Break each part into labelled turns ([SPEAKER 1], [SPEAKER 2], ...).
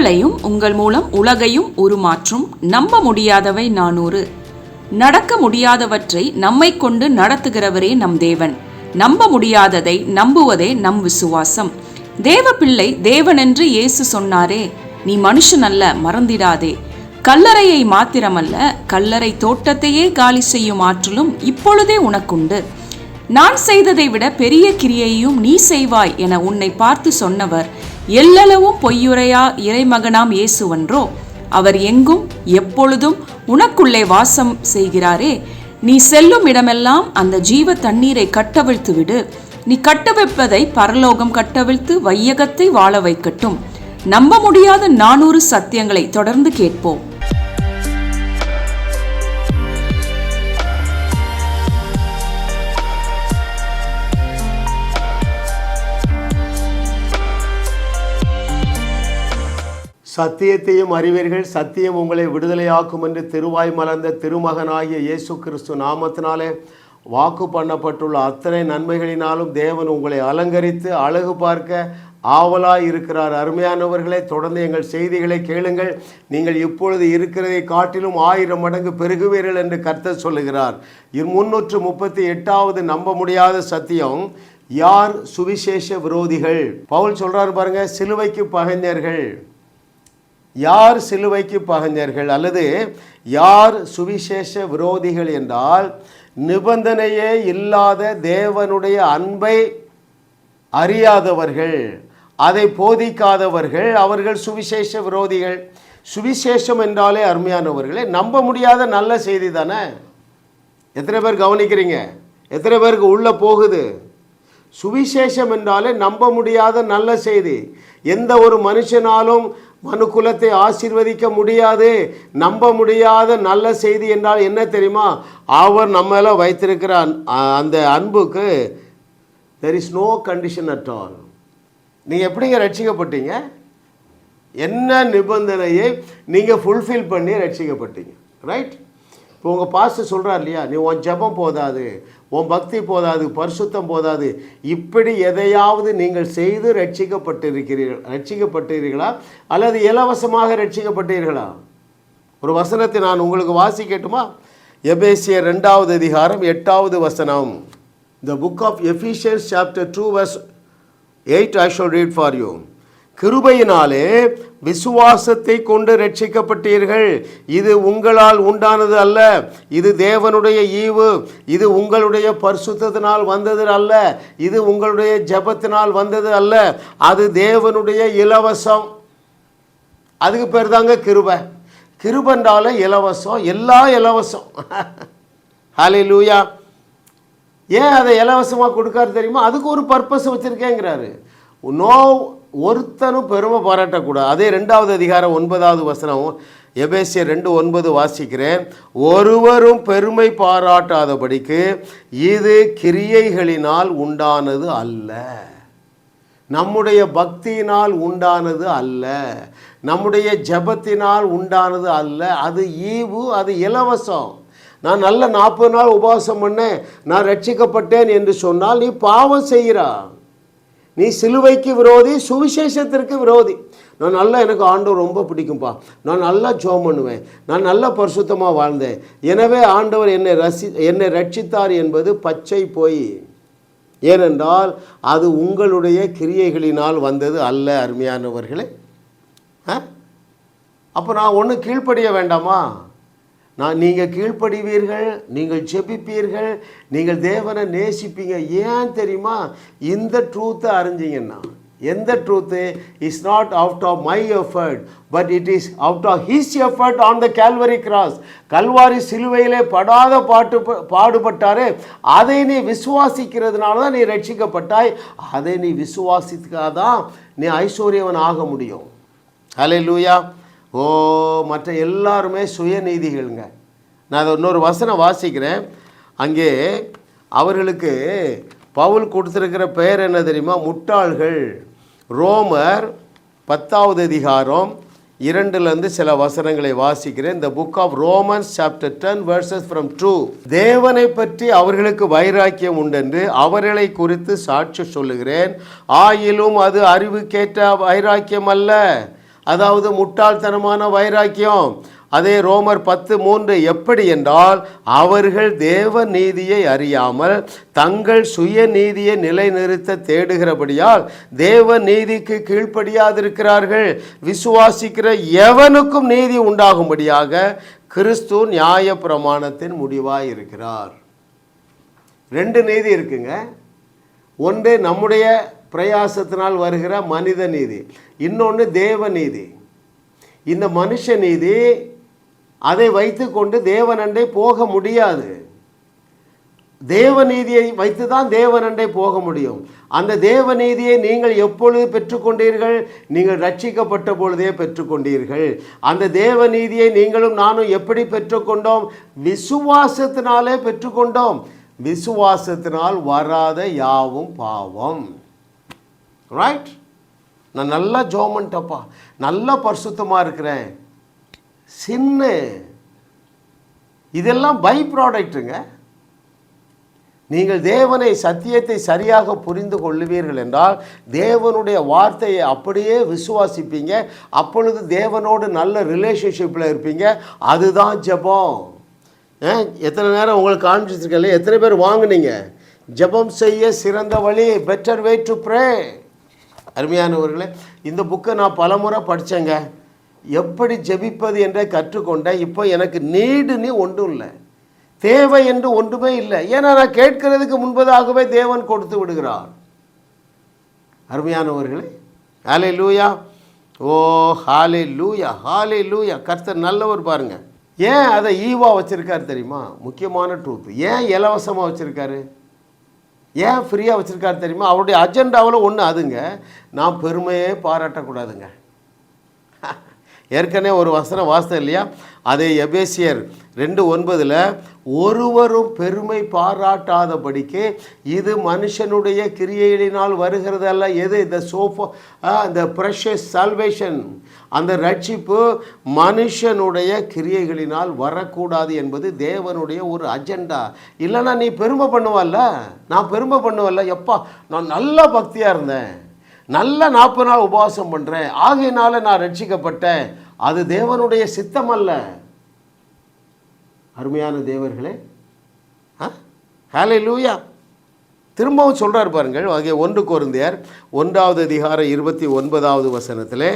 [SPEAKER 1] உங்களையும் உங்கள் மூலம் உலகையும் உருமாற்றும் நம்ப முடியாதவை 400. நடக்க முடியாதவற்றை நம்மை கொண்டு நடத்துகிறவரே நம் தேவன். நம்ப முடியாததை நம்புவதே நம் விசுவாசம். தேவ பிள்ளை தேவனென்று இயேசு சொன்னாரே, நீ மனுஷன் அல்ல, மறந்திடாதே. கல்லறையை மாத்திரமல்ல, கல்லறை தோட்டத்தையே காலி செய்யும் ஆற்றலும் இப்பொழுதே உனக்குண்டு. நான் செய்ததை விட பெரிய கிரியையும் நீ செய்வாய் என உன்னை பார்த்து சொன்னவர் எல்லளவும் பொய்யுரையா இறைமகனாம் இயேசுவன்றோ. அவர் எங்கும் எப்பொழுதும் உனக்குள்ளே வாசம் செய்கிறாரே. நீ செல்லும் இடமெல்லாம் அந்த ஜீவ தண்ணீரை கட்டவிழ்த்து விடு. நீ கட்டவிழ்ப்பதை பரலோகம் கட்டவிழ்த்து வையகத்தை வாழ வைக்கட்டும். நம்ப முடியாத 400 சத்தியங்களை தொடர்ந்து கேட்போம்.
[SPEAKER 2] சத்தியத்தையும் அறிவீர்கள், சத்தியம் உங்களை விடுதலையாக்கும் என்று திருவாய் மலர்ந்த திருமகனாகிய இயேசு கிறிஸ்து நாமத்தினாலே வாக்கு பண்ணப்பட்டுள்ள அத்தனை நன்மைகளினாலும் தேவன் உங்களை அலங்கரித்து அழகு பார்க்க ஆவலாய் இருக்கிறார். அருமையானவர்களே, தொடர்ந்து எங்கள் செய்திகளை கேளுங்கள். நீங்கள் இப்பொழுது இருக்கிறதை காட்டிலும் 1000 மடங்கு பெருகுவீர்கள் என்று கர்த்தர் சொல்லுகிறார். 338வது நம்ப முடியாத சத்தியம், யார் சுவிசேஷ விரோதிகள்? பவுல் சொல்றாரு பாருங்க, சிலுவைக்கு பகைஞர்கள். யார் சிலுவைக்கு பகைஞர்கள் அல்லது யார் சுவிசேஷ விரோதிகள் என்றால், நிபந்தனையே இல்லாத தேவனுடைய அன்பை அறியாதவர்கள், அதை போதிக்காதவர்கள், அவர்கள் சுவிசேஷ விரோதிகள். சுவிசேஷம் என்றாலே அருமையானவர்களே நம்ப முடியாத நல்ல செய்தி தானே. எத்தனை பேர் கவனிக்கிறீங்க? எத்தனை பேருக்கு உள்ள போகுது? சுவிசேஷம் என்றாலே நம்ப முடியாத நல்ல செய்தி. எந்த ஒரு மனுஷனாலும் மனுக்குலத்தை ஆசீர்வதிக்க முடியாது. நம்ப முடியாத நல்ல செய்தி என்றால் என்ன தெரியுமா? அவர் நம்மள வைத்திருக்கிற அந்த அன்புக்கு there is no condition at all. நீங்கள் எப்படிங்க ரட்சிக்கப்பட்டீங்க? என்ன நிபந்தனையை நீங்கள் ஃபுல்ஃபில் பண்ணி ரட்சிக்கப்பட்டீங்க? ரைட்? இப்போ உங்கள் பாஸ்டர் சொல்கிறார் இல்லையா, நீ உன் ஜெபம் போதாது, உன் பக்தி போதாது, பரிசுத்தம் போதாது, இப்படி எதையாவது நீங்கள் செய்து ரட்சிக்கப்பட்டீர்களா அல்லது இலவசமாக ரட்சிக்கப்பட்டீர்களா? ஒரு வசனத்தை நான் உங்களுக்கு வாசிக்கட்டுமா? எபேசியர் 2வது அதிகாரம் 8வது வசனம். The book of Ephesians chapter 2 verse 8 I shall read for you. கிருபையினாலே விசுவாசத்தை கொண்டு ரட்சிக்கப்பட்டீர்கள். இது உங்களால் உண்டானது அல்ல, இது தேவனுடைய ஈவு. இது உங்களுடைய பரிசுத்தத்தினால் வந்தது அல்ல, இது உங்களுடைய ஜெபத்தினால் வந்தது அல்ல, அது தேவனுடைய இலவசம். அதுக்கு பேர் தாங்க கிருபை. கிருபைன்றால இலவசம், எல்லா இலவசம். ஹல்லேலூயா. ஏன் அதை இலவசமாக கொடுக்காரு தெரியுமா? அதுக்கு ஒரு பர்பஸ் வச்சுருக்கேங்கிறாரு. ஒருத்தனும் பெருமை பாராட்டக்கூடாது. அதே 2வது அதிகாரம் 9வது வசனம், எபேசியர் 2:9 வாசிக்கிறேன். ஒருவரும் பெருமை பாராட்டாதபடிக்கு இது கிரியைகளினால் உண்டானது அல்ல, நம்முடைய பக்தியினால் உண்டானது அல்ல, நம்முடைய ஜெபத்தினால் உண்டானது அல்ல. அது ஈவு, அது இலவசம். நான் நல்ல 40 நாள் உபவாசம் பண்ணேன், நான் ரட்சிக்கப்பட்டேன் என்று சொன்னால் நீ பாவம் செய்கிறா. நீ சிலுவைக்கு விரோதி, சுவிசேஷத்திற்கு விரோதி. நான் நல்லா, எனக்கு ஆண்டவர் ரொம்ப பிடிக்கும்பா, நான் நல்லா ஜெபம் பண்ணுவேன், நான் நல்லா பரிசுத்தமாக வாழ்ந்தேன், எனவே ஆண்டவர் என்னை ரட்சித்தார் என்பது பச்சை பொய். ஏனென்றால் அது உங்களுடைய கிரியைகளினால் வந்தது அல்ல. அருமையானவர்களே, அப்போ நான் ஒன்று கீழ்ப்படிய வேண்டாமா? நீங்கள் கீழ்ப்படிவீர்கள், நீங்கள் ஜெபிப்பீர்கள், நீங்கள் தேவனை நேசிப்பீங்க. ஏன் தெரியுமா? இந்த ட்ரூத்தை அறிஞ்சிங்கன்னா. எந்த truth? Is not out of my effort, but it is out of his effort on the Calvary cross. கல்வாரி சிலுவையிலே பாடுபட்டாரே, அதை நீ விசுவாசிக்கிறதுனால தான் நீ ரட்சிக்கப்பட்டாய். அதை நீ விசுவாசிக்காதான் நீ ஐஸ்வர்யவன் ஆக முடியும். ஹல்லேலூயா. மற்ற எல்லாருமே சுயநீதிகள்ங்க. நான் அதை இன்னொரு வசனம் வாசிக்கிறேன். அங்கே அவர்களுக்கு பவுல் கொடுத்துருக்கிற பெயர் என்ன தெரியுமா? முட்டாள்கள். ரோமர் 10வது அதிகாரம் 2லேருந்து சில வசனங்களை வாசிக்கிறேன். இந்த book of Romans chapter 10 verses from 2. தேவனை பற்றி அவர்களுக்கு வைராக்கியம் உண்டென்று அவர்களை குறித்து சாட்சி சொல்லுகிறேன். ஆயிலும் அது அறிவுக்கேற்ற வைராக்கியம் அல்ல, அதாவது முட்டாள்தனமான வைராக்கியம். அதே ரோமர் 10:3 எப்படி என்றால், அவர்கள் தேவ நீதியை அறியாமல் தங்கள் சுய நீதியை நிலைநிறுத்த தேடுகிறபடியால் தேவ நீதிக்கு கீழ்ப்படியாதிருக்கிறார்கள். விசுவாசிக்கிற எவனுக்கும் நீதி உண்டாகும்படியாக கிறிஸ்து நியாய பிரமாணத்தின் முடிவாய் இருக்கிறார். 2 நீதி இருக்குங்க. ஒன்று நம்முடைய பிரயாசத்தினால் வருகிற மனித நீதி, இன்னொன்று தேவ நீதி. இந்த மனுஷ நீதி அதை வைத்து கொண்டு தேவனண்டை போக முடியாது. தேவநீதியை வைத்து தான் தேவனண்டை போக முடியும். அந்த தேவநீதியை நீங்கள் எப்பொழுது பெற்றுக்கொண்டீர்கள்? நீங்கள் ரட்சிக்கப்பட்ட பொழுதே பெற்றுக்கொண்டீர்கள். அந்த தேவநீதியை நீங்களும் நானும் எப்படி பெற்றுக்கொண்டோம்? விசுவாசத்தினாலே பெற்றுக்கொண்டோம். விசுவாசத்தினால் வராத யாவும் பாவம். ரைட்? நான் நல்லா ஜோமன்ட்டப்பா, நல்லா பரிசுத்தமாக இருக்கிறேன், சின்னு, இதெல்லாம் பை ப்ராடக்ட்டுங்க. நீங்கள் தேவனை சத்தியத்தை சரியாக புரிந்து கொள்ளுவீர்கள் என்றால் தேவனுடைய வார்த்தையை அப்படியே விசுவாசிப்பீங்க. அப்பொழுது தேவனோடு நல்ல ரிலேஷன்ஷிப்பில் இருப்பீங்க. அதுதான் ஜெபம். எத்தனை நேரம் உங்களுக்கு காண்பிச்சிருக்கல, எத்தனை பேர் வாங்கினீங்க? ஜெபம் செய்ய சிறந்த வழி, பெட்டர் வே டு ப்ரே. அருமையானவர்களே, இந்த புக்கை நான் பலமுறை படித்தேங்க. எப்படி ஜெபிப்பது என்றே கற்றுக்கொண்டேன். இப்போ எனக்கு நீடுன்னு ஒன்றும் இல்லை, தேவை என்று ஒன்றுமே இல்லை. ஏன்னா நான் கேட்கிறதுக்கு முன்பதாகவே தேவன் கொடுத்து விடுகிறார். அருமையானவர்களே, ஹல்லேலூயா, ஓ ஹல்லேலூயா, ஹல்லேலூயா. கர்த்தர் நல்லவர் பாருங்க. ஏன் அதை ஈவா வச்சுருக்காரு தெரியுமா? முக்கியமான ட்ரூத். ஏன் இலவசமாக வச்சுருக்காரு, ஏன் ஃப்ரீயாக வச்சுருக்காரு தெரியுமா? அவருடைய அஜெண்டாவில் ஒன்று அதுங்க, நான் பெருமையே பாராட்டக்கூடாதுங்க. ஏற்கனவே ஒரு வசனம் வாசித்தேன் இல்லையா? அதே எபேசியர் 2:9 ஒருவரும் பெருமை பாராட்டாதபடிக்கு இது மனுஷனுடைய கிரியைகளினால் வருகிறது அல்ல. எது? இந்த ப்ரெஷஸ் சால்வேஷன், அந்த ரட்சிப்பு மனுஷனுடைய கிரியைகளினால் வரக்கூடாது என்பது தேவனுடைய ஒரு அஜெண்டா. இல்லைன்னா நீ பெருமை பண்ணுவல்ல, நான் பெருமை பண்ணுவல்ல, எப்பா நான் நல்லா பக்தியாக இருந்தேன், நல்ல 40 நாள் உபவாசம் பண்ணுறேன், ஆகையினால நான் ரட்சிக்கப்பட்டேன், அது தேவனுடைய சித்தம் அல்ல. அருமையான தேவர்களே, ஹல்லேலூயா. திரும்பவும் சொல்கிறார் பாருங்கள். ஆகிய 1 கொரிந்தியர் 1:29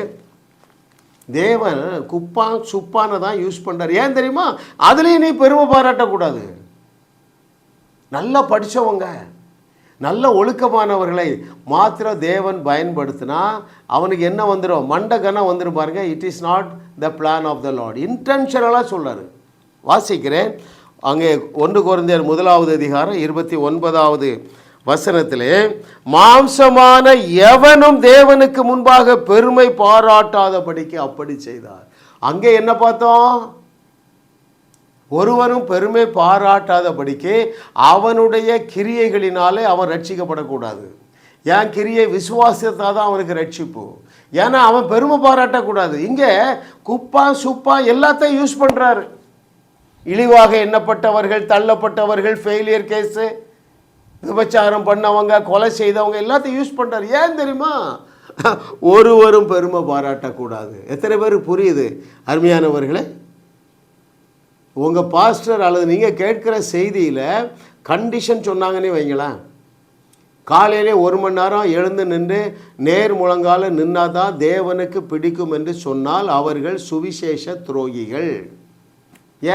[SPEAKER 2] தேவன் சுப்பானை தான் யூஸ் பண்ணுறார். ஏன் தெரியுமா? அதுலேயும் நீ பெருமை பாராட்டக்கூடாது. நல்லா படித்தவங்க, நல்ல ஒழுக்கமானவர்களை மாத்திரம் தேவன் பயன்படுத்தினா அவனுக்கு என்ன வந்துடும்? மண்டகனம் வந்துடும் பாருங்க. It is not the plan of the Lord. இன்டென்ஷனலாக சொல்கிறார். வாசிக்கிறேன். அங்கே 1 கொரிந்தியர் 1:29 மாம்சமான எவனும் தேவனுக்கு முன்பாக பெருமை பாராட்டாதபடிக்கு அப்படி செய்தார். அங்கே என்ன பார்த்தோம்? ஒருவரும் பெருமை பாராட்டாதபடிக்கு அவனுடைய கிரியைகளினாலே அவன் ரட்சிக்கப்படக்கூடாது. என் கிரியை விசுவாசத்தான் தான் அவனுக்கு ரட்சிப்பு. ஏன்னா அவன் பெருமை பாராட்டக்கூடாது. இங்கே குப்பா சுப்பா எல்லாத்தையும் யூஸ் பண்ணுறாரு. இழிவாக எண்ணப்பட்டவர்கள், தள்ளப்பட்டவர்கள், ஃபெயிலியர் கேஸு, விபச்சாரம் பண்ணவங்க, கொலை செய்தவங்க எல்லாத்தையும் யூஸ் பண்ணுறாரு. ஏன் தெரியுமா? ஒருவரும் பெருமை பாராட்டக்கூடாது. எத்தனை பேருக்கு புரியுது? அருமையானவர்களே, உங்கள் பாஸ்டர் அல்லது நீங்கள் கேட்குற செய்தியில் கண்டிஷன் சொன்னாங்கன்னே வைங்களேன். காலையிலே 1 மணி நேரம் எழுந்து நின்று நேர் முழங்கால நின்னா தான் தேவனுக்கு பிடிக்கும் என்று சொன்னால் அவர்கள் சுவிசேஷ துரோகிகள்.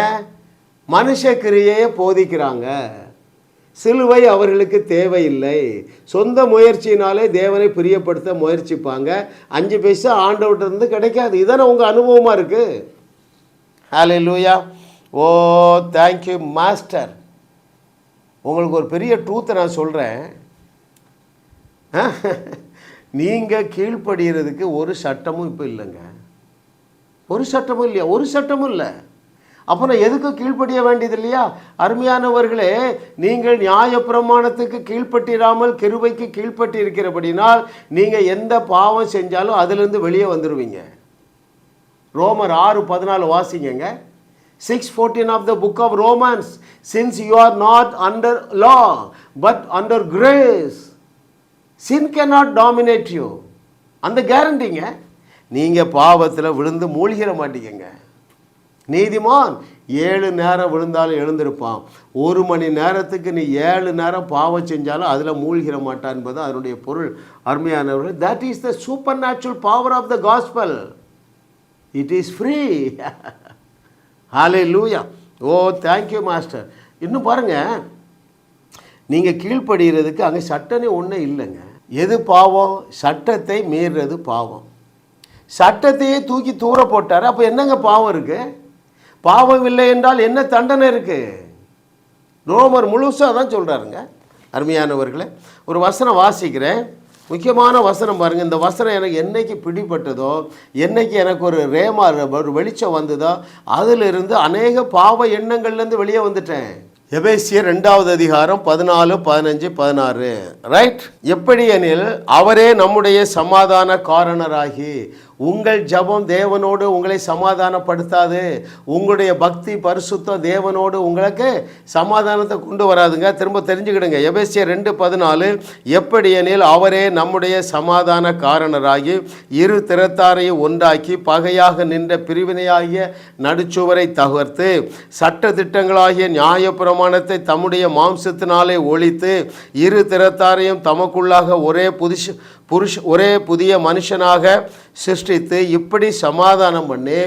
[SPEAKER 2] ஏன்? மனுஷ கிரியையை போதிக்கிறாங்க. சிலுவை அவர்களுக்கு தேவையில்லை. சொந்த முயற்சியினாலே தேவனை பிரியப்படுத்த முயற்சிப்பாங்க. 5 பைசா ஆண்டவர்கிட்ட இருந்து கிடைக்காது. இதானே உங்கள் அனுபவமாக இருக்குது. ஹல்லேலூயா, ஓ தேங்க்யூ மாஸ்டர். உங்களுக்கு ஒரு பெரிய ட்ரூத்தை நான் சொல்கிறேன். நீங்கள் கீழ்ப்படுகிறதுக்கு ஒரு சட்டமும் இப்போ இல்லைங்க. ஒரு சட்டமும் இல்லையா? ஒரு சட்டமும் இல்லை. அப்போ நான் எதுக்கு கீழ்ப்படிய வேண்டியது இல்லையா? அருமையானவர்களே, நீங்கள் நியாயப்பிரமாணத்துக்கு கீழ்ப்பட்டிராமல் கிருபைக்கு கீழ்ப்பட்டு இருக்கிறபடினால் நீங்கள் எந்த பாவம் செஞ்சாலும் அதிலிருந்து வெளியே வந்துடுவீங்க. ரோமர் 6:14 வாசிங்க. 6:14 of the book of Romans. Since you are not under law but under grace, sin cannot dominate you. அந்த கேரண்டிங்க. நீங்கள் பாவத்தில் விழுந்து மூழ்கிட மாட்டீங்க. நீதிமான் 7 நேரம் விழுந்தாலும் எழுந்திருப்பான். 1 மணி நேரத்துக்கு நீ 7 நேரம் பாவம் செஞ்சாலும் அதில் மூழ்கிட மாட்டான் என்பது அதனுடைய பொருள். அருமையானவர்கள், that is the supernatural power of the gospel. It is free. Hallelujah. Oh thank you master. இன்னும் பாருங்கள், நீங்கள் கீழ்ப்படுகிறதுக்கு அங்கே சட்டமே ஒன்றும் இல்லைங்க. எது பாவம்? சட்டத்தை மீறுறது பாவம். சட்டத்தையே தூக்கி தூர போட்டார். அப்போ என்னங்க பாவம் இருக்குது? பாவம் இல்லை என்றால் என்ன தண்டனை இருக்குது? ரோமர் முழுசாக தான் சொல்கிறாருங்க. அருமையானவர்களே, ஒரு வசனம் வாசிக்கிறேன், முக்கியமான வசனம் பாருங்கள். இந்த வசனம் எனக்கு என்னைக்கு பிடிப்பட்டதோ, என்னைக்கு எனக்கு ஒரு ஒரு வெளிச்சம் வந்ததோ, அதிலிருந்து அநேக பாவ எண்ணங்கள்லேருந்து வெளியே வந்துட்டேன். எபேசியர் 2வது அதிகாரம் 14, 15, 16. ரைட். எப்படி எனில் அவரே நம்முடைய சமாதான காரணராகி, உங்கள் ஜபம் தேவனோடு உங்களை சமாதானப்படுத்தாது, உங்களுடைய பக்தி பரிசுத்தம் தேவனோடு உங்களுக்கு சமாதானத்தை கொண்டு வராதுங்க. திரும்ப தெரிஞ்சுக்கிடுங்க. எபேசியர் 2:14. எப்படி எனில் அவரே நம்முடைய சமாதான காரணராகி இரு திறத்தாரையும் ஒன்றாக்கி பகையாக நின்ற பிரிவினையாகிய நடுச்சுவரை தகர்த்து சட்ட திட்டங்களாகிய நியாயப்பிரமாணத்தை தம்முடைய மாம்சத்தினாலே ஒழித்து இரு திறத்தாரையும் தமக்குள்ளாக ஒரே புதிய மனுஷனாக சிருஷ்டித்து இப்படி சமாதானம் பண்ணி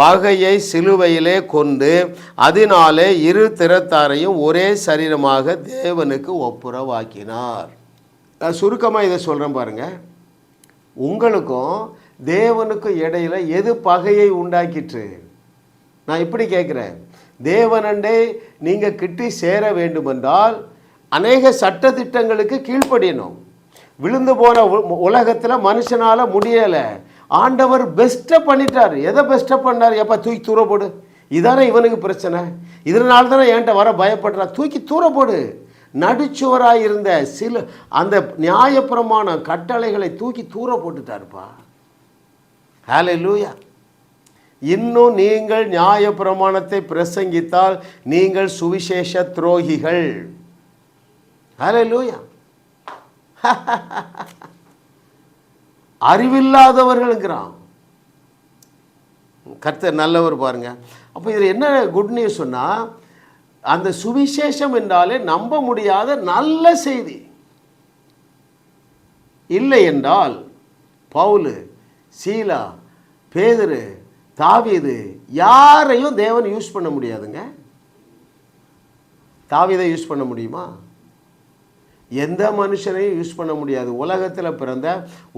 [SPEAKER 2] பகையை சிலுவையிலே கொண்டு அதனாலே இரு திறத்தாரையும் ஒரே சரீரமாக தேவனுக்கு ஒப்புரவாக்கினார். நான் சுருக்கமாக இதை சொல்கிறேன் பாருங்கள். உங்களுக்கும் தேவனுக்கும் இடையில் எது பகையை உண்டாக்கிற்று? நான் இப்படி கேட்குறேன். தேவனண்டே நீங்கள் கிட்டி சேர வேண்டுமென்றால் அநேக சட்டத்திட்டங்களுக்கு கீழ்ப்படியணும். விழுந்து போன உலகத்தில் மனுஷனால் முடியலை. ஆண்டவர் பெஸ்ட்டை பண்ணிட்டார். எதை பெஸ்ட்டை பண்ணார்? எப்போ தூக்கி தூர போடு. இதானே இவனுக்கு பிரச்சனை. இதனால தானே என்கிட்ட வர பயப்படுறா. தூக்கி தூர போடு. நடுச்சுவராக இருந்த அந்த நியாயப்பிரமாண கட்டளைகளை தூக்கி தூர போட்டுட்டாருப்பா. ஹல்லேலூயா. இன்னும் நீங்கள் நியாயப்பிரமாணத்தை பிரசங்கித்தால் நீங்கள் சுவிசேஷ துரோகிகள். ஹல்லேலூயா. அறிவில்லாதவர்களுங்கிறான். கர்த்தர் நல்லவர் பாருங்க. அப்போ இதில் என்ன குட் நியூஸ் சொன்னால், அந்த சுவிசேஷம் என்றாலே நம்ப முடியாத நல்ல செய்தி. இல்லை என்றால் பவுலு, சீலா, பேதுரு, தாவீது யாரையும் தேவன் யூஸ் பண்ண முடியாதுங்க. தாவீதை யூஸ் பண்ண முடியுமா? எந்த மனுஷனையும் யூஸ் பண்ண முடியாது. உலகத்தில் பிறந்த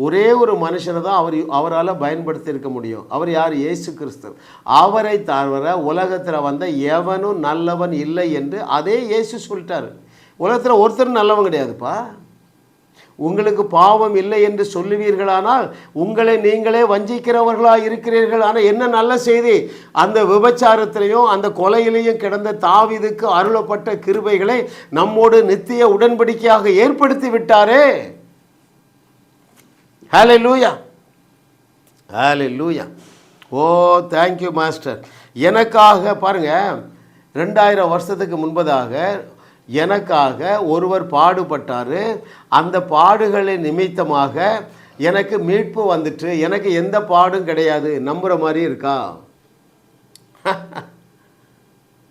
[SPEAKER 2] ஒரே ஒரு மனுஷனை தான் அவரால் பயன்படுத்தி இருக்க முடியும். அவர் யார்? இயேசு கிறிஸ்து. அவரை தவிர உலகத்தில் வந்த எவனும் நல்லவன் இல்லை என்று அதே இயேசு சொல்லிட்டார். உலகத்தில் ஒருத்தரும் நல்லவன் கிடையாதுப்பா. உங்களுக்கு பாவம் இல்லை என்று சொல்லுவீர்களானால் உங்களை நீங்களே வஞ்சிக்கிறவர்களாக இருக்கிறீர்கள். ஆனால் என்ன நல்ல செய்தி? அந்த விபச்சாரத்திலையும் அந்த கொலையிலையும் கிடந்த தாவீதுக்கு அருளப்பட்ட கிருபைகளை நம்மோடு நித்திய உடன்படிக்கையாக ஏற்படுத்தி விட்டாரே. ஹல்லேலூயா, ஹல்லேலூயா. Oh thank you master. எனக்காக பாருங்க, 2000 வருஷத்துக்கு முன்பதாக எனக்காக ஒருவர் பாடுபட்டார். அந்த பாடுகளை நிமித்தமாக எனக்கு மீட்பு வந்துட்டு. எனக்கு எந்த பாடும் கிடையாது. நம்புகிற மாதிரி இருக்கா?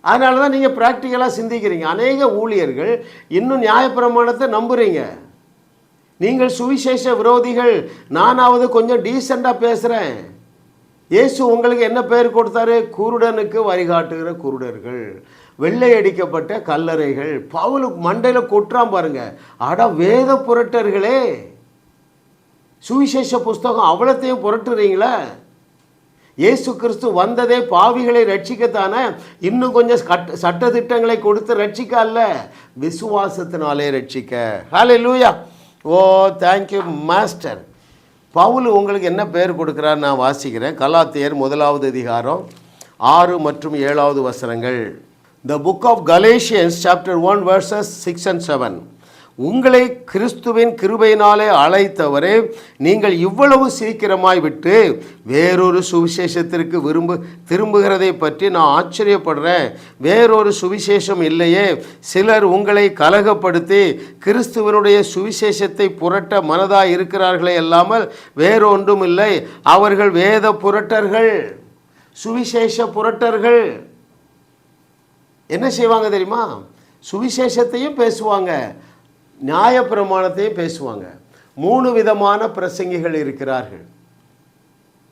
[SPEAKER 2] அதனால தான் நீங்கள் ப்ராக்டிக்கலாக சிந்திக்கிறீங்க. அநேக ஊழியர்கள் இன்னும் நியாயப்பிரமாணத்தை நம்புகிறீங்க. நீங்கள் சுவிசேஷ விரோதிகள். நானாவது கொஞ்சம் டீசெண்டாக பேசுகிறேன். இயேசு உங்களுக்கு என்ன பெயர் கொடுத்தாரு? குருடனுக்கு வழிகாட்டுகிற குருடர்கள், வெள்ளை அடிக்கப்பட்ட கல்லறைகள். பவுலுக்கு மண்டையில் கொட்டுறான் பாருங்க. அட வேத புரட்டர்களே, சுவிசேஷ புஸ்தகம் அவ்வளோத்தையும் புரட்டுறீங்களா? இயேசு கிறிஸ்து வந்ததே பாவிகளை ரட்சிக்கத்தானே. இன்னும் கொஞ்சம் சட்டதிட்டங்களை கொடுத்து ரட்சிக்க அல்ல, விசுவாசத்தினாலே ரட்சிக்க. ஹல்லேலூயா. Oh thank you master. பவுல் உங்களுக்கு என்ன பெயர் கொடுக்குறார்? நான் வாசிக்கிறேன். கலாத்தியர் 1வது அதிகாரம் 6 மற்றும் 7வது வசனங்கள். The book of Galatians chapter 1 verses 6 and 7. உங்களை கிறிஸ்துவின் கிருபையினாலே அழைத்தவரே நீங்கள் இவ்வளவு சீக்கிரமாய் விட்டு வேறொரு சுவிசேஷத்திற்கு திரும்புகிறதை பற்றி நான் ஆச்சரியப்படுறேன். வேறொரு சுவிசேஷம் இல்லையே. சிலர் உங்களை கலகப்படுத்தி கிறிஸ்துவனுடைய சுவிசேஷத்தை புரட்ட மனதாய் இருக்கிறார்களே அல்லாமல் வேறொன்றும் இல்லை. அவர்கள் வேத புரட்டர்கள், சுவிசேஷ புரட்டர்கள். என்ன செய்வாங்க தெரியுமா? சுவிசேஷத்தையும் பேசுவாங்க, நியாயப்பிரமாணத்தையும் பேசுவாங்க. 3 விதமான பிரசங்கிகள் இருக்கிறார்கள்.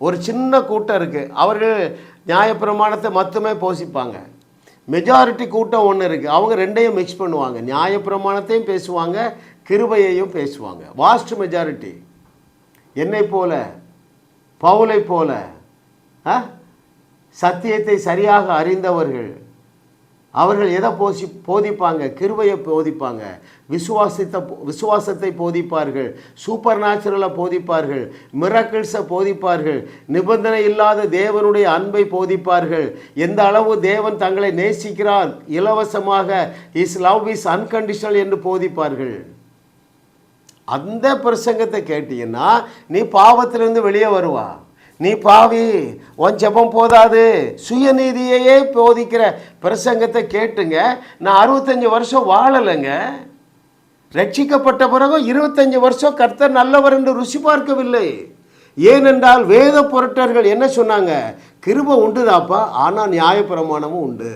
[SPEAKER 2] ஒரு சின்ன கூட்டம் இருக்குது, அவர்கள் நியாயப்பிரமாணத்தை மட்டுமே போசிப்பாங்க. மெஜாரிட்டி கூட்டம் ஒன்று இருக்குது, அவங்க ரெண்டையும் மிக்ஸ் பண்ணுவாங்க. நியாயப்பிரமாணத்தையும் பேசுவாங்க, கிருபையையும் பேசுவாங்க. வாஸ்ட் மெஜாரிட்டி என்னை போல, பவுலை போல சத்தியத்தை சரியாக அறிந்தவர்கள். அவர்கள் எதை போதிப்பாங்க? கிருபையை போதிப்பாங்க, விசுவாசத்தை போதிப்பார்கள், சூப்பர் நேச்சுரலை போதிப்பார்கள், மிராக்கிள்ஸை போதிப்பார்கள், நிபந்தனை இல்லாத தேவனுடைய அன்பை போதிப்பார்கள். எந்த அளவு தேவன் தங்களை நேசிக்கிறார், இலவசமாக, இஸ் லவ் இஸ் அன்கண்டிஷனல் என்று போதிப்பார்கள். அந்த பிரசங்கத்தை கேட்டீங்கன்னா நீ பாவத்திலிருந்து வெளியே வருவா. நீ பாவி, உன் ஜெபம் போதாது, சுயநீதியையே போதிக்கிற பிரசங்கத்தை கேட்டுங்க. நான் 65 வருஷம் வாழலைங்க. ரட்சிக்கப்பட்ட பிறகு 25 வருஷம் கர்த்தர் நல்லவர் என்று ருசி பார்க்கவில்லை. ஏனென்றால் வேத புரட்டர்கள் என்ன சொன்னாங்க? கிருபை உண்டுதாப்பா, ஆனால் நியாயப்பிரமாணமும் உண்டு.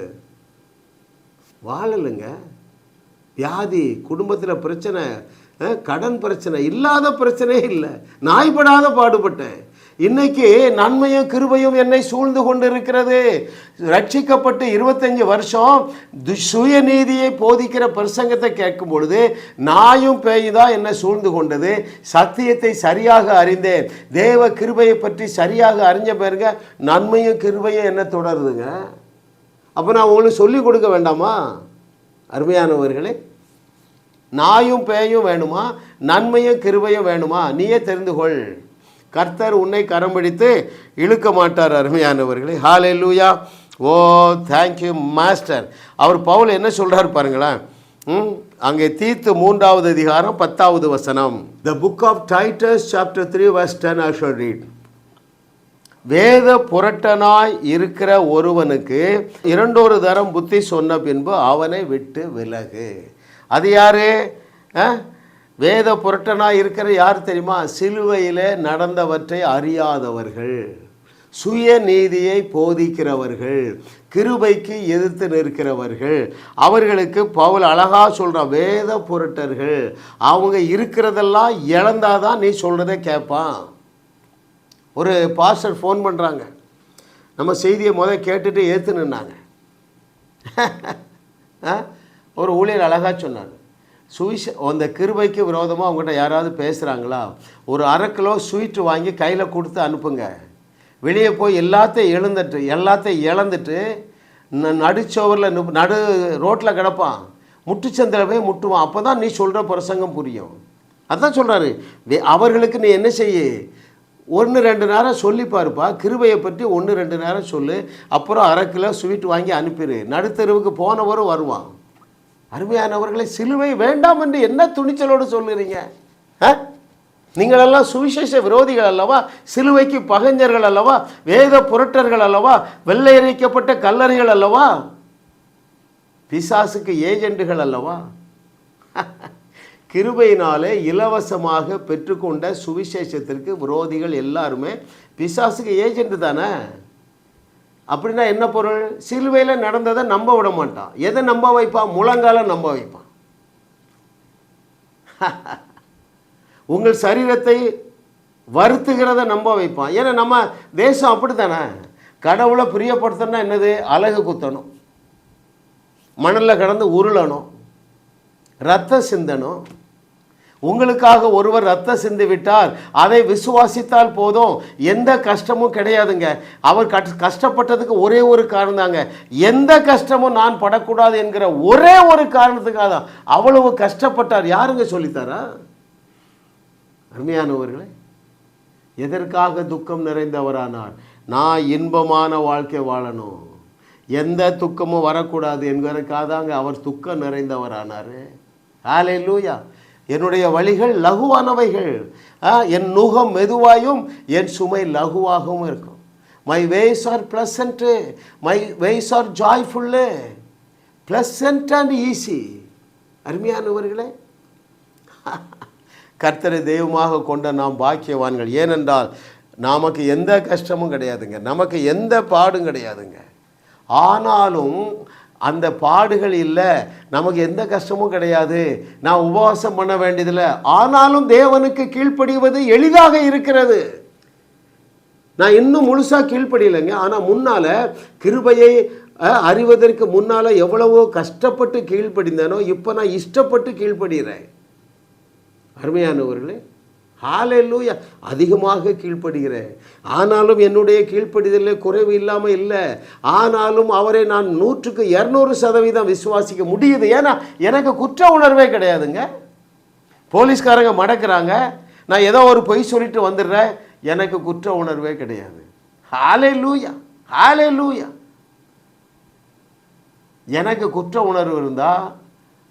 [SPEAKER 2] வாழலைங்க. வியாதி, குடும்பத்தில் பிரச்சனை, கடன் பிரச்சனை, இல்லாத பிரச்சனையே இல்லை. நாய்படாத பாடுபட்டேன். இன்னைக்கு நன்மையும் கிருபையும் என்னை சூழ்ந்து கொண்டு இருக்கிறது. ரட்சிக்கப்பட்டு 25 வருஷம் சுயநீதியை போதிக்கிற பிரசங்கத்தை கேட்கும் பொழுது நாயும் பேய்தான் என்னை சூழ்ந்து கொண்டது. சத்தியத்தை சரியாக அறிந்தேன். தேவ கிருபையை பற்றி சரியாக அறிஞ்ச பேருங்க நன்மையும் கிருபையும் என்ன தொடருதுங்க. அப்போ நான் உங்களுக்கு சொல்லிக் கொடுக்க வேண்டாமா? அருமையானவர்களே, நாயும் பேயும் வேணுமா, நன்மையும் கிருபையும் வேணுமா? நீயே தெரிந்து கொள். கர்த்தர் உன்னை கரம் பிடித்து இழுக்க மாட்டார். அருமையானவர்களே, ஹல்லேலூயா. Oh thank you master. அவர் பவுல் என்ன சொல்கிறார் பாருங்களேன். அங்கே தீத்து 3வது அதிகாரம் 10வது வசனம். The book of Titus chapter 3 verse 10 I shall read. வேத புரட்டனாய் இருக்கிற ஒருவனுக்கு 2 தரம் புத்தி சொன்ன பின்பு அவனை விட்டு விலகு. அது யாரு? வேத புரட்டனாய் இருக்கிற யார் தெரியுமா? சிலுவையிலே நடந்தவற்றை அறியாதவர்கள், சுயநீதியை போதிக்கிறவர்கள், கிருபைக்கு எதிர்த்து நிற்கிறவர்கள். அவர்களுக்கு பவுல் அழகா சொல்கிறான், வேத புரட்டர்கள். அவங்க இருக்கிறதெல்லாம் இழந்தாதான் நீ சொல்கிறத கேட்பான். ஒரு பாஸ்டர் ஃபோன் பண்ணுறாங்க, நம்ம செய்தியை கேட்டுட்டு ஏற்று நின்னாங்க. ஒரு ஊழியர் அழகா சொன்னார், அந்த கிருபைக்கு விரோதமாக அவங்ககிட்ட யாராவது பேசுகிறாங்களா, ஒரு 1/2 கிலோ ஸ்வீட்டு வாங்கி கையில் கொடுத்து அனுப்புங்க. வெளியே போய் எல்லாத்தையும் இழந்துட்டு நடுச்சோவரில் நடு ரோட்டில் கிடப்பான், முட்டுச்சந்தில் போய் முட்டுவான். அப்போ தான் நீ சொல்கிற பிரசங்கம் புரியும். அதான் சொல்கிறாரு, அவர்களுக்கு நீ என்ன செய்ய, 1-2 நேரம் சொல்லிப்பாருப்பா, கிருபையை பற்றி 1-2 நேரம் சொல்லு. அப்புறம் 1/2 கிலோ ஸ்வீட் வாங்கி அனுப்பிடு. நடுத்தருவுக்கு போனவரும் வருவான். அருமையானவர்களை, சிலுவை வேண்டாம் என்று என்ன துணிச்சலோடு சொல்லுறீங்க? நீங்களெல்லாம் சுவிசேஷ விரோதிகள் அல்லவா, சிலுவைக்கு பகைஞர்கள் அல்லவா, வேத புரட்டர்கள் அல்லவா, வெள்ளையரிக்கப்பட்ட கல்லறைகள் அல்லவா, பிசாசுக்கு ஏஜெண்டுகள் அல்லவா. கிருபையினாலே இலவசமாக பெற்றுக்கொண்ட சுவிசேஷத்திற்கு விரோதிகள் எல்லாருமே பிசாசுக்கு ஏஜெண்டு தானே. அப்படின்னா என்ன பொருள்? சிலுவையில் நடந்ததை நம்ப விட மாட்டான். எதை நம்ப வைப்பான்? முழங்கால நம்ப வைப்பான். உங்கள் சரீரத்தை வருத்துகிறத நம்ப வைப்பான். ஏன்னா நம்ம தேசம் அப்படி தானே. கடவுளை பிரியப்படுத்தணும்னா என்னது? அலகு குத்தணும், மணலில் கடந்து உருளணும், ரத்தம் சிந்தணும். உங்களுக்காக ஒருவர் ரத்தம் சிந்தி விட்டார், அதை விசுவாசித்தால் போதும், எந்த கஷ்டமும் கிடையாதுங்க. அவர் கஷ்டப்பட்டதுக்கு ஒரே ஒரு காரணம் தாங்க, எந்த கஷ்டமும் நான் படக்கூடாது என்கிற ஒரே ஒரு காரணத்துக்காக தான் அவ்வளவு கஷ்டப்பட்டார். யாருங்க சொல்லித்தாரா? அருமையானவர்களே, எதற்காக துக்கம் நிறைந்தவரானார்? நான் இன்பமான வாழ்க்கை வாழணும், எந்த துக்கமும் வரக்கூடாது என்கிறதுக்காக தாங்க அவர் துக்கம் நிறைந்தவரானார். ஹல்லேலூயா. என்னுடைய வழிகள் லகுவானவைகள், என் நுகம் மெதுவாயும் என் சுமை லகுவாகவும் இருக்கும். My ways are pleasant, my ways are joyful, pleasant and easy. அருமையானவர்களே, கர்த்தரை தெய்வமாக கொண்ட நாம் பாக்கியவான்கள். ஏனென்றால் நமக்கு எந்த கஷ்டமும் கிடையாதுங்க, நமக்கு எந்த பாடும் கிடையாதுங்க. ஆனாலும் அந்த பாடுகள் இல்லை, நமக்கு எந்த கஷ்டமும் கிடையாது, நான் உபவாசம் பண்ண வேண்டியதில்லை. ஆனாலும் தேவனுக்கு கீழ்ப்படிவது எளிதாக இருக்கிறது. நான் இன்னும் முழுசாக கீழ்ப்படியலைங்க. ஆனால் முன்னால் கிருபையை அறிவதற்கு முன்னால் எவ்வளவோ கஷ்டப்பட்டு கீழ்ப்படிந்தேனோ இப்போ நான் இஷ்டப்பட்டு கீழ்ப்படுகிறேன். அருமையானவர்களே, ஹல்லேலூயா, அதிகமாக கீழ்ப்படுகிறேன். ஆனாலும் என்னுடைய கீழ்ப்படிதலில் குறைவு இல்லாமல் இல்லை. ஆனாலும் அவரை நான் 100க்கு 200% விசுவாசிக்க முடியுது. ஏன்னா எனக்கு குற்ற உணர்வே கிடையாதுங்க. போலீஸ்காரங்க மடக்கிறாங்க, நான் ஏதோ ஒரு பொய் சொல்லிட்டு வந்துடுறேன், எனக்கு குற்ற உணர்வே கிடையாது. ஹல்லேலூயா, ஹல்லேலூயா. எனக்கு குற்ற உணர்வு இருந்தால்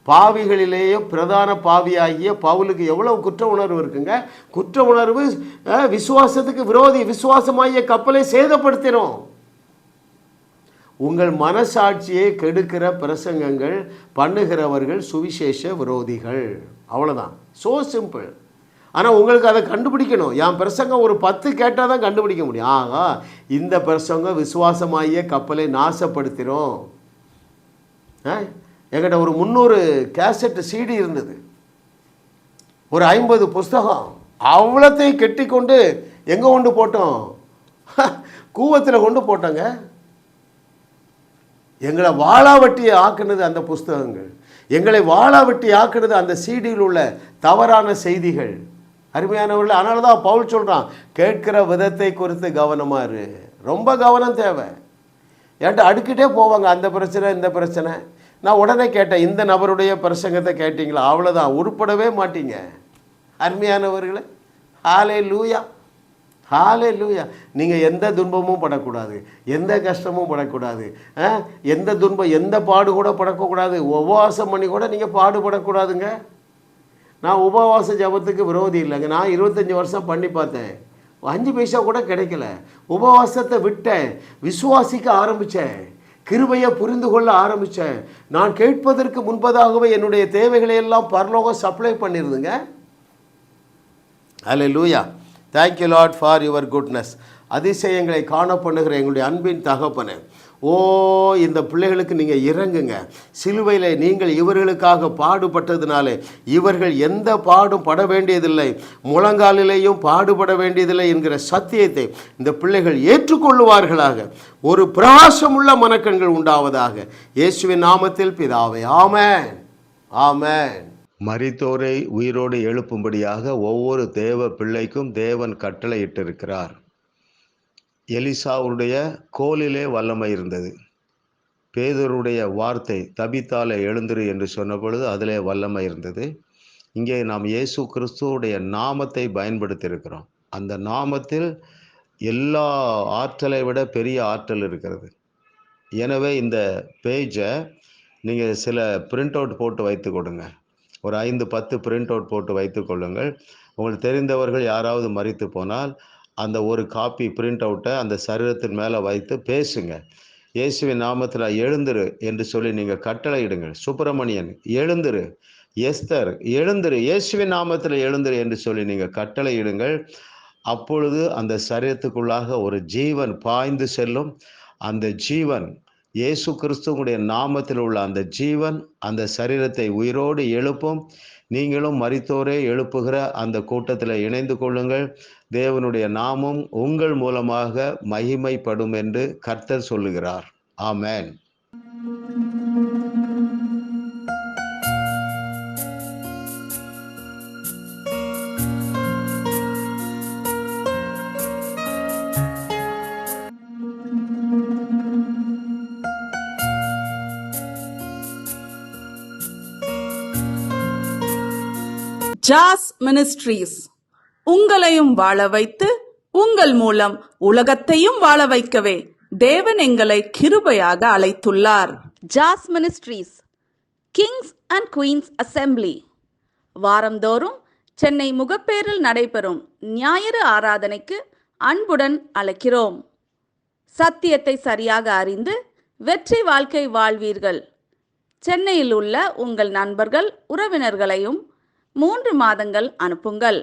[SPEAKER 2] பாவிகளிலேயே பிரதான பாவியாகிய பவுலுக்கு எவ்வளவு குற்ற உணர்வு இருக்குங்க. குற்ற உணர்வு விசுவாசத்துக்கு விரோதி. விசுவாசமாகிய கப்பலை சேதப்படுத்திடும். உங்கள் மனசாட்சியை கெடுக்கிற பிரசங்கங்கள் பண்ணுகிறவர்கள் சுவிசேஷ விரோதிகள். அவ்வளோதான், ஸோ சிம்பிள். ஆனால் உங்களுக்கு அதை கண்டுபிடிக்கணும். என் பிரசங்கம் ஒரு 10 கேட்டால் தான் கண்டுபிடிக்க முடியும். ஆகா, இந்த பிரசங்கம் விசுவாசமாகிய கப்பலை நாசப்படுத்திடும். என்கிட்ட ஒரு 300 கேசட் சிடி இருந்தது, ஒரு 50 புஸ்தகம், அவ்வளோத்தையும் கெட்டி கொண்டு எங்கே கொண்டு போட்டோம்? கூவத்தில் கொண்டு போட்டோங்க. எங்களை வாளாவட்டி ஆக்குனது அந்த புஸ்தகங்கள், எங்களை வாளாவட்டி ஆக்குனது அந்த சிடியில் உள்ள தவறான செய்திகள். அருமையானவர்கள், அதனால தான் பவுல் சொல்கிறான், கேட்கிற விதத்தை குறித்து கவனமாக இரு. ரொம்ப கவனம் தேவை. என்கிட்ட அடுக்கிட்டே போவாங்க, அந்த பிரச்சனை இந்த பிரச்சனை. நான் உடனே கேட்டேன், இந்த நபருடைய பிரசங்கத்தை கேட்டிங்களா? அவ்வளோதான், உருப்படவே மாட்டீங்க. அருமையானவர்களே, ஹல்லேலூயா, ஹல்லேலூயா. நீங்கள் எந்த துன்பமும் படக்கூடாது, எந்த கஷ்டமும் படக்கூடாது, எந்த துன்பம் எந்த பாடு கூட படக்கூடாது. உபவாசம் பண்ணி கூட நீங்கள் பாடுபடக்கூடாதுங்க. நான் உபவாச ஜபத்துக்கு விரோதி இல்லைங்க. நான் 25 வருஷம் பண்ணி பார்த்தேன், 5 பைசா கூட கிடைக்கல. உபவாசத்தை விட்டேன், விசுவாசிக்க ஆரம்பித்தேன், கிருபையை புரிந்து கொள்ள ஆரம்பித்தேன். நான் கேட்பதற்கு முன்பதாகவே என்னுடைய தேவைகளை எல்லாம் பரலோகம் சப்ளை பண்ணிருந்துங்க. Hallelujah, thank you Lord for your goodness. அதிசயங்களை காண பண்ணுகிற எங்களுடைய அன்பின் தகப்பனே, ஓ இந்த பிள்ளைகளுக்கு நீங்கள் இறங்குங்க. சிலுவையில் நீங்கள் இவர்களுக்காக பாடுபட்டதுனாலே இவர்கள் எந்த பாடும் பட வேண்டியதில்லை, முழங்காலிலேயும் பாடுபட வேண்டியதில்லை என்கிற சத்தியத்தை இந்த பிள்ளைகள் ஏற்றுக்கொள்ளுவார்களாக. ஒரு பிரகாசமுள்ள மனக்கண்கள் உண்டாவதாக. இயேசுவின் நாமத்தில் பிதாவே, ஆமென், ஆமென்.
[SPEAKER 3] மரித்தோரை உயிரோடு எழுப்பும்படியாக ஒவ்வொரு தேவ பிள்ளைக்கும் தேவன் கட்டளையிட்டிருக்கிறார். எலிசாவுடைய கோலிலே வல்லமை இருந்தது. பேதுருடைய வார்த்தை தபித்தாலே எழுந்திரு என்று சொன்ன பொழுது அதிலே வல்லமை இருந்தது. இங்கே நாம் இயேசு கிறிஸ்துவுடைய நாமத்தை பயன்படுத்தியிருக்கிறோம். அந்த நாமத்தில் எல்லா ஆற்றலை விட பெரிய ஆற்றல் இருக்கிறது. எனவே இந்த பேஜை நீங்கள் சில பிரிண்ட் அவுட் போட்டு வைத்து கொடுங்க. ஒரு 5-10 பிரிண்ட் அவுட் போட்டு வைத்து கொள்ளுங்கள். உங்களுக்கு தெரிந்தவர்கள் யாராவது மரித்து போனால் அந்த ஒரு காப்பி பிரிண்ட் அவுட்டை அந்த சரீரத்தின் மேலே வைத்து பேசுங்க. இயேசுவின் நாமத்தில் எழுந்திரு என்று சொல்லி நீங்கள் கட்டளையிடுங்கள். சுப்பிரமணியன் எழுந்திரு, எஸ்தர் எழுந்திரு, இயேசுவின் நாமத்தில் எழுந்திரு என்று சொல்லி நீங்கள் கட்டளையிடுங்கள். அப்பொழுது அந்த சரீரத்துக்குள்ளாக ஒரு ஜீவன் பாய்ந்து செல்லும். அந்த ஜீவன் இயேசு கிறிஸ்துவுடைய நாமத்தில் உள்ள அந்த ஜீவன் அந்த சரீரத்தை உயிரோடு எழுப்பும். நீங்களும் மரித்தோரே எழுப்புகிற அந்த கூட்டத்தில் இணைந்து கொள்ளுங்கள். தேவனுடைய நாமம் உங்கள் மூலமாக மகிமைப்படும் என்று கர்த்தர் சொல்லுகிறார். ஆமென்.
[SPEAKER 4] ஜாஸ் மினிஸ்ட்ரீஸ் உங்களையும் வாழ வைத்து உங்கள் மூலம் உலகத்தையும் வாழ வைக்கவே தேவன் எங்களை கிருபையாக அழைத்துள்ளார்.
[SPEAKER 5] Jas ministries, kings and queens assembly,
[SPEAKER 4] வாரந்தோறும் சென்னை முகப்பேரில் நடைபெறும் ஞாயிறு ஆராதனைக்கு அன்புடன் அழைக்கிறோம். சத்தியத்தை சரியாக அறிந்து வெற்றி வாழ்க்கை வாழ்வீர்கள். சென்னையில் உள்ள உங்கள் நண்பர்கள், உறவினர்களையும் 3 மாதங்கள் அனுப்புங்கள்.